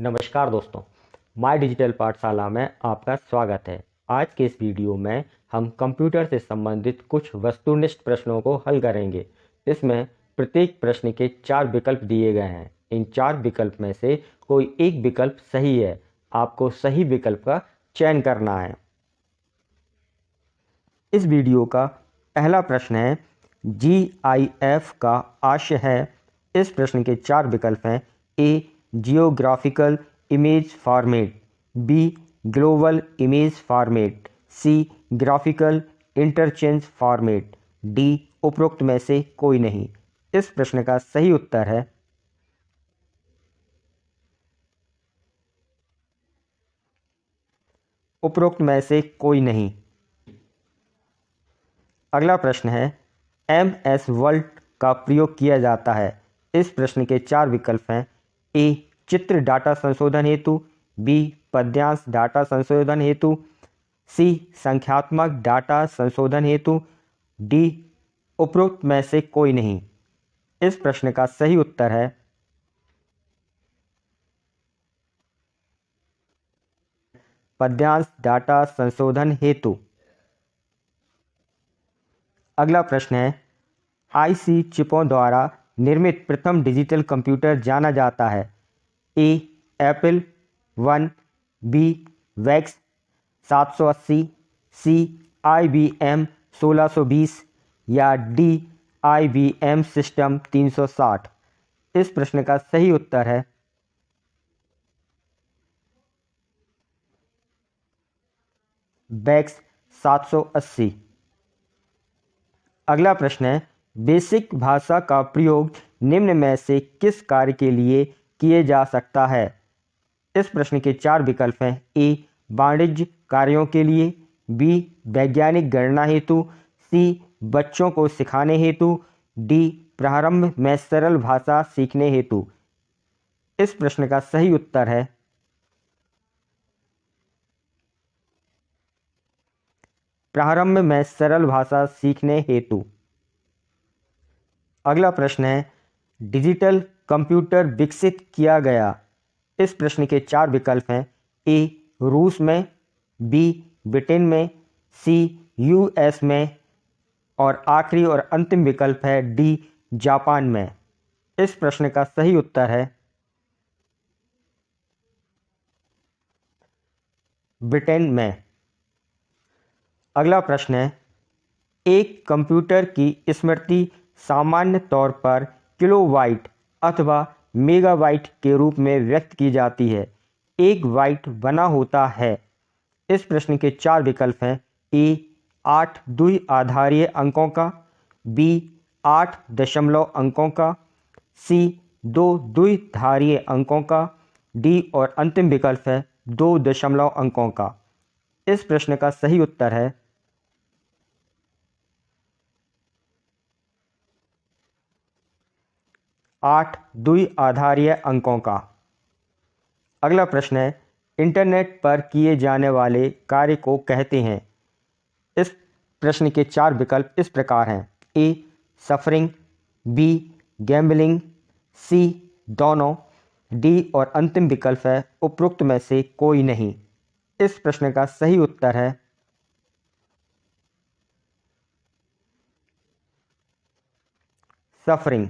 नमस्कार दोस्तों, my digital पाठशाला में आपका स्वागत है। आज के इस वीडियो में हम कंप्यूटर से संबंधित कुछ वस्तुनिष्ठ प्रश्नों को हल करेंगे। इसमें प्रत्येक प्रश्न के 4 विकल्प दिए गए हैं। इन 4 विकल्प में से कोई एक विकल्प सही है। आपको सही विकल्प का चयन करना है। इस वीडियो का पहला प्रश्न है, GIF का आशय है। इस प्रश्न के 4 विकल्प हैं। A, geographical image format, B, global image format, C, graphical interchange format, D, उपरोक्त में से कोई नहीं। इस प्रश्न का सही उत्तर है उपरोक्त में से कोई नहीं। अगला प्रश्न है, MS वर्ड का प्रयोग किया जाता है। इस प्रश्न के 4 विकल्प हैं। ए, चित्र डाटा संशोधन हेतु, बी, पद्यांश डाटा संशोधन हेतु, सी, संख्यात्मक डाटा संशोधन हेतु, डी, उपरोक्त में से कोई नहीं। इस प्रश्न का सही उत्तर है पद्यांश डाटा संशोधन हेतु। अगला प्रश्न है, IC चिपों द्वारा निर्मित प्रथम डिजिटल कंप्यूटर जाना जाता है। ए, एप्पल 1, बी, वैक्स 780, सी, IBM 1620 या डी, IBM सिस्टम 360। इस प्रश्न का सही उत्तर है वैक्स 780। अगला प्रश्न है, बेसिक भाषा का प्रयोग निम्न में से किस कार्य के लिए किए जा सकता है। इस प्रश्न के 4 विकल्प हैं। ए, वाणिज्य कार्यों के लिए, बी, वैज्ञानिक गणना हेतु, सी, बच्चों को सिखाने हेतु, डी, प्रारंभ में सरल भाषा सीखने हेतु। इस प्रश्न का सही उत्तर है प्रारंभ में सरल भाषा सीखने हेतु। अगला प्रश्न है, डिजिटल कंप्यूटर विकसित किया गया। इस प्रश्न के 4 विकल्प हैं। ए, रूस में, बी, ब्रिटेन में, सी, US में और आखिरी और अंतिम विकल्प है डी, जापान में। इस प्रश्न का सही उत्तर है ब्रिटेन में। अगला प्रश्न है, एक कंप्यूटर की स्मृति सामान्य तौर पर किलोबाइट अथवा मेगाबाइट के रूप में व्यक्त की जाती है। एक बाइट बना होता है। इस प्रश्न के 4 विकल्प हैं। ए, 8 द्विआधारीय अंकों का, बी, 8 दशमलव अंकों का, सी, 2 द्विधारीय अंकों का, डी और अंतिम विकल्प है 2 दशमलव अंकों का। इस प्रश्न का सही उत्तर है 8 द्विआधारीय अंकों का। अगला प्रश्न है, इंटरनेट पर किए जाने वाले कार्य को कहते हैं। इस प्रश्न के 4 विकल्प इस प्रकार हैं। ए, सफरिंग, बी, गैम्बलिंग, सी, दोनों, डी और अंतिम विकल्प है उपरोक्त में से कोई नहीं। इस प्रश्न का सही उत्तर है सफरिंग।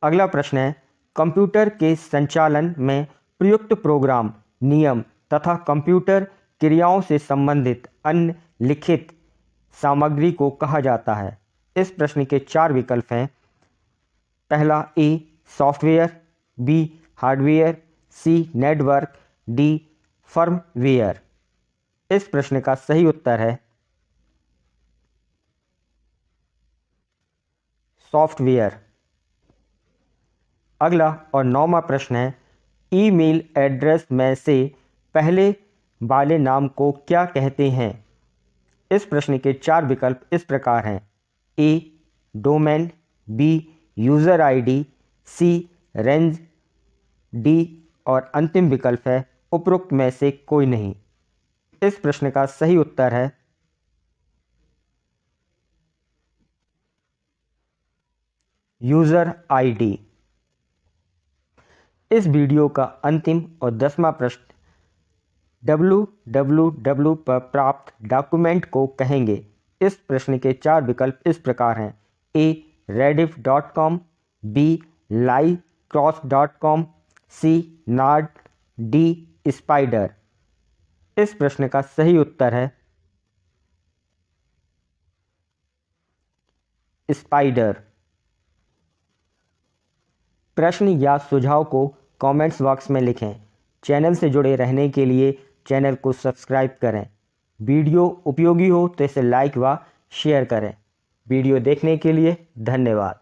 अगला प्रश्न है, कंप्यूटर के संचालन में प्रयुक्त प्रोग्राम, नियम तथा कंप्यूटर क्रियाओं से संबंधित अन्य लिखित सामग्री को कहा जाता है। इस प्रश्न के 4 विकल्प हैं। पहला, ए, सॉफ्टवेयर, बी, हार्डवेयर, सी, नेटवर्क, डी, फर्मवेयर। इस प्रश्न का सही उत्तर है सॉफ्टवेयर। अगला और 9वां प्रश्न है, ईमेल एड्रेस में से पहले वाले नाम को क्या कहते हैं। इस प्रश्न के 4 विकल्प इस प्रकार हैं। ए, डोमेन, बी, यूज़र ID, सी, रेंज, डी और अंतिम विकल्प है उपरोक्त में से कोई नहीं। इस प्रश्न का सही उत्तर है यूज़र ID। इस वीडियो का अंतिम और 10वां प्रश्न www पर प्राप्त डॉक्यूमेंट को कहेंगे। इस प्रश्न के 4 विकल्प इस प्रकार हैं। ए rediff.com, बी lycross.com, सी नार्ड, डी स्पाइडर। इस प्रश्न का सही उत्तर है स्पाइडर। प्रश्न या सुझाव को कमेंट्स बॉक्स में लिखें। चैनल से जुड़े रहने के लिए चैनल को सब्सक्राइब करें। वीडियो उपयोगी हो तो इसे लाइक व शेयर करें। वीडियो देखने के लिए धन्यवाद।